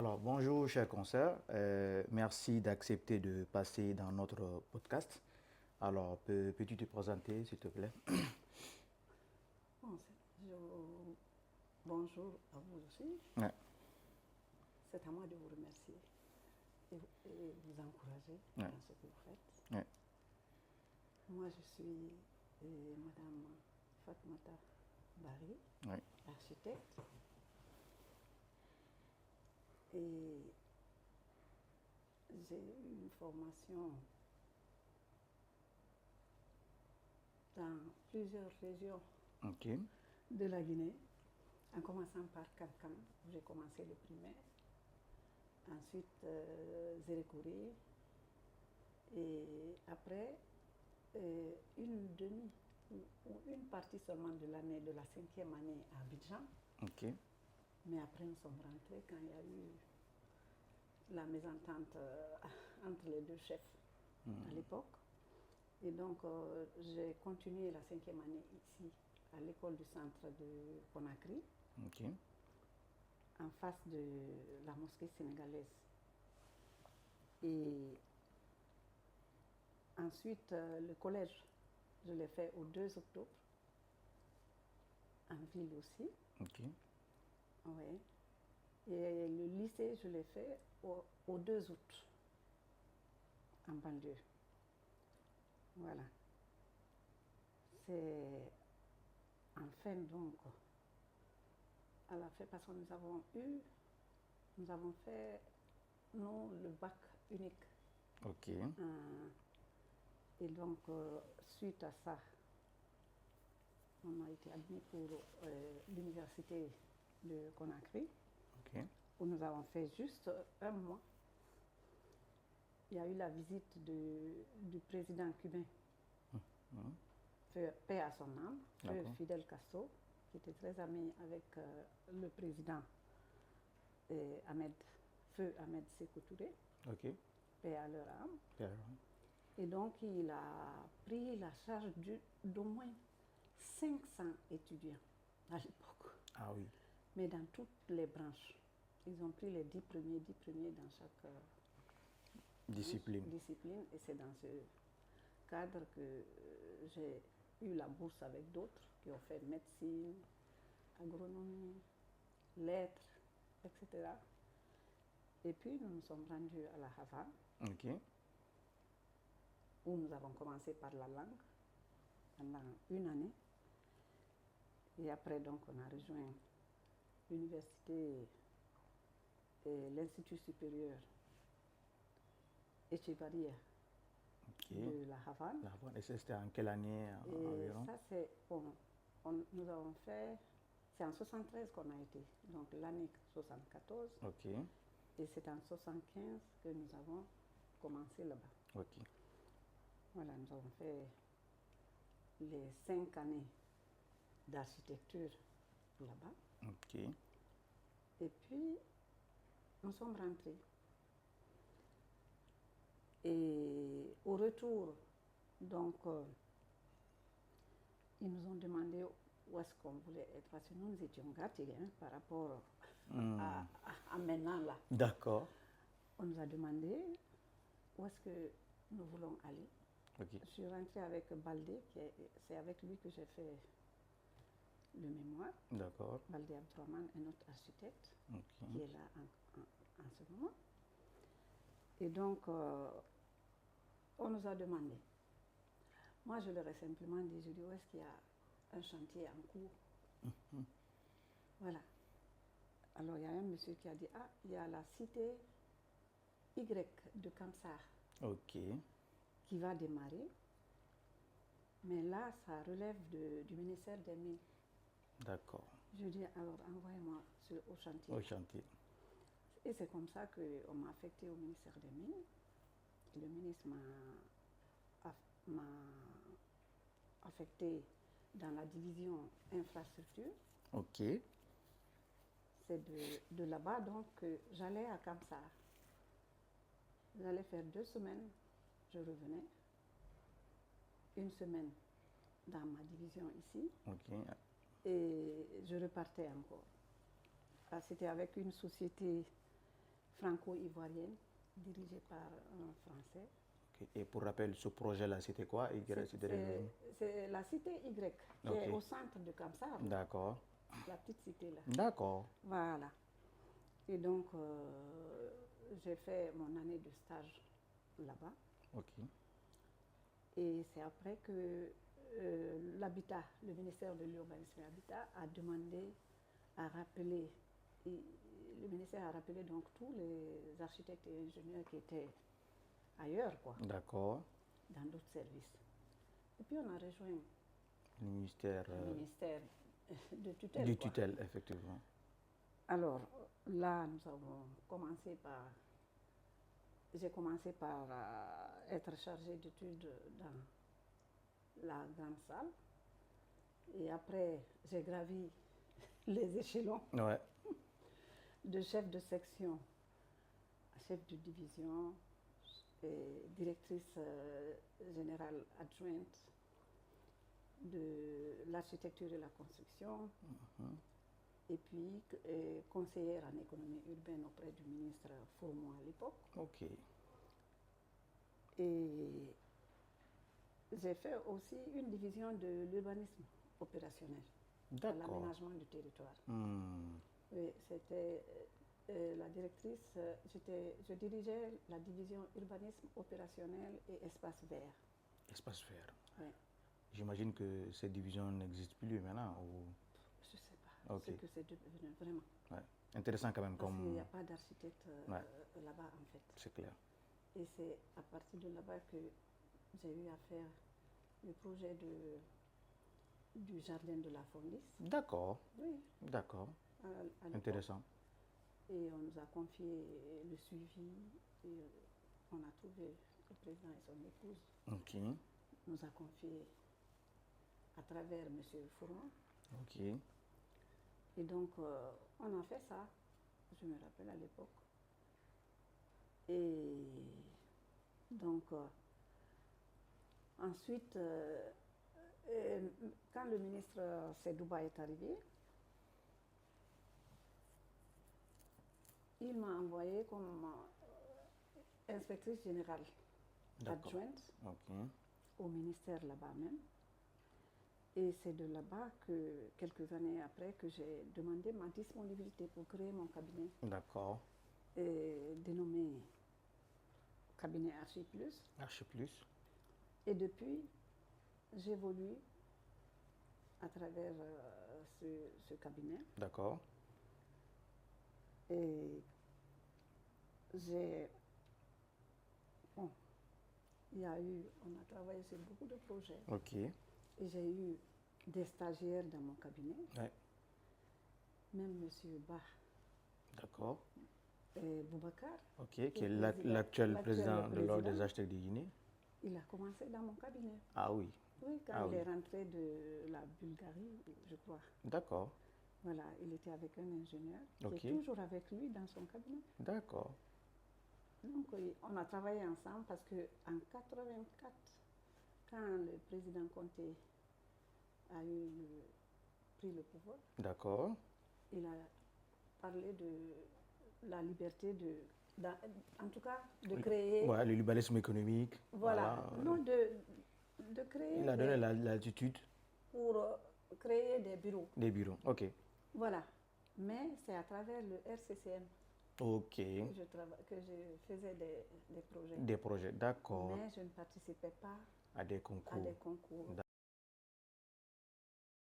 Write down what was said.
Alors, bonjour, chers consoeurs. Merci d'accepter de passer dans notre podcast. Alors, peux-tu te présenter, s'il te plaît? Bon, bonjour à vous aussi. Ouais, C'est à moi de vous remercier et vous encourager ouais, dans ce que vous faites. ouais. Moi, je suis Madame Fatmata Bari, Ouais. architecte, et j'ai eu une formation dans plusieurs régions Ok, de la Guinée, en commençant par Kankan, où j'ai commencé le primaire, ensuite Zérékouri, et après ou une partie seulement de l'année, de la 5e année à Abidjan. ok, Mais après, nous sommes rentrés quand il y a eu la mésentente entre les deux chefs à l'époque. Et donc, j'ai continué la 5e année ici, à l'école du centre de Conakry, ok, en face de la mosquée sénégalaise. Et ensuite, le collège, je l'ai fait au 2 octobre, en ville aussi. ok, Oui. Et le lycée, je l'ai fait au 2 août, en banlieue. Voilà. C'est enfin donc à la fin, parce que nous avons fait, nous, le bac unique. ok, Et donc, suite à ça, on a été admis pour l'université de Conakry, ok, où nous avons fait juste un mois. Il y a eu la visite du président cubain, paix à son âme, d'accord, Fidel Castro, qui était très ami avec le président feu Ahmed Sékou Touré, ok. paix à leur âme. Bien. Et donc, il a pris la charge d'au moins 500 étudiants à l'époque, Ah oui, mais dans toutes les branches. Ils ont pris les 10 premiers dans chaque discipline. discipline, et c'est dans ce cadre que j'ai eu la bourse avec d'autres qui ont fait médecine, agronomie, lettres, etc. Et puis nous nous sommes rendus à la Havane, Ok, où nous avons commencé par la langue pendant une année. Et après, donc, on a rejoint l'université et l'Institut supérieur Echevarria ok. de la Havane. La bonne. Et ça, c'était en quelle année Et environ? ça, c'est, nous avons fait, c'est en 73 qu'on a été, donc l'année 74, Ok, et c'est en 75 que nous avons commencé là-bas. ok, Voilà, nous avons fait les 5 années d'architecture là-bas, ok, et puis nous sommes rentrés. Et au retour, donc, ils nous ont demandé où est-ce qu'on voulait être, parce que nous étions gâtés par rapport à maintenant là. d'accord, On nous a demandé où est-ce que nous voulons aller. ok, Je suis rentrée avec Baldé, c'est avec lui que j'ai fait le mémoire. d'accord, Baldé Abdourahmane est notre architecte, ok, qui est là en ce moment. Et donc, on nous a demandé. Moi, je leur ai simplement dit, je dis, où est-ce qu'il y a un chantier en cours? Voilà. Alors, il y a un monsieur qui a dit, ah, il y a la cité Y de Kamsar ok, qui va démarrer. Mais là, ça relève du ministère des Mines. d'accord, Je dis, alors, envoyez-moi au chantier. au chantier. Et c'est comme ça qu'on m'a affecté au ministère des Mines. Le ministre m'a affecté dans la division infrastructure. Ok, C'est de là-bas donc que j'allais à Kamsar. J'allais faire 2 semaines, je revenais. Une semaine dans ma division ici, ok, et je repartais encore. C'était avec une société franco-ivoirienne dirigée par un Français. Ok. Et pour rappel, ce projet-là, c'était quoi? C'est la cité Y, qui est au centre de Kamsar. D'accord. La petite cité là. D'accord. Voilà. Et donc, j'ai fait mon année de stage là-bas. Ok. Et c'est après que l'habitat, le ministère de l'Urbanisme et Habitat a demandé à rappeler, le ministère a rappelé donc tous les architectes et ingénieurs qui étaient ailleurs, quoi. D'accord. Dans d'autres services. Et puis on a rejoint Le ministère de tutelle. du tutelle, effectivement. Alors là, j'ai commencé par être chargée d'études dans la grande salle. Et après, j'ai gravi les échelons Ouais. de chef de section à chef de division et directrice générale adjointe de l'architecture et la construction. Et puis conseillère en économie urbaine auprès du ministre Fourmont à l'époque. Ok. Et j'ai fait aussi une division de l'urbanisme opérationnel, de l'aménagement du territoire. Oui, c'était la directrice, je dirigeais la division urbanisme opérationnel et espace vert. Espace vert. Oui. J'imagine que cette division n'existe plus maintenant. Ou... Je ne sais pas ce que c'est devenu vraiment. Ouais. Intéressant quand même. Parce qu'il n'y a pas d'architecte là-bas en fait. C'est clair. Et c'est à partir de là-bas que j'ai eu à faire le projet du jardin de la Fondis. D'accord. Oui. D'accord. Intéressant. Et on nous a confié le suivi et on a trouvé le président et son épouse. Ok. Nous a confié à travers M. Fourmont. Ok. Et donc, on a fait ça, je me rappelle à l'époque. Et donc, ensuite, quand le ministre Sedouba est arrivé, il m'a envoyé comme inspectrice générale adjointe au ministère là-bas même. Et c'est de là-bas que, quelques années après, que j'ai demandé ma disponibilité pour créer mon cabinet. D'accord. Dénommé cabinet Archi Plus. Archi Plus. Et depuis, j'évolue à travers ce cabinet. D'accord. Et on a travaillé sur beaucoup de projets. Ok. Et j'ai eu des stagiaires dans mon cabinet. Ouais. Même M. Bah. D'accord. Et Boubacar. Ok, qui est l'actuel président de l'Ordre des architectes de Guinée. Il a commencé dans mon cabinet. Ah oui. Oui, quand il est rentré de la Bulgarie, je crois. D'accord. Voilà, il était avec un ingénieur qui est toujours avec lui dans son cabinet. D'accord. Donc, on a travaillé ensemble parce qu'en 1984, quand le président Conté a pris le pouvoir, d'accord, il a parlé de la liberté en tout cas, de créer... Ouais, le l'urbanisme économique. Voilà, non, de créer... Il a donné l'attitude. Pour créer des bureaux. Des bureaux, ok. Voilà, mais c'est à travers le RCCM. Ok. Que je faisais des projets. Des projets, d'accord. Mais je ne participais pas à des concours.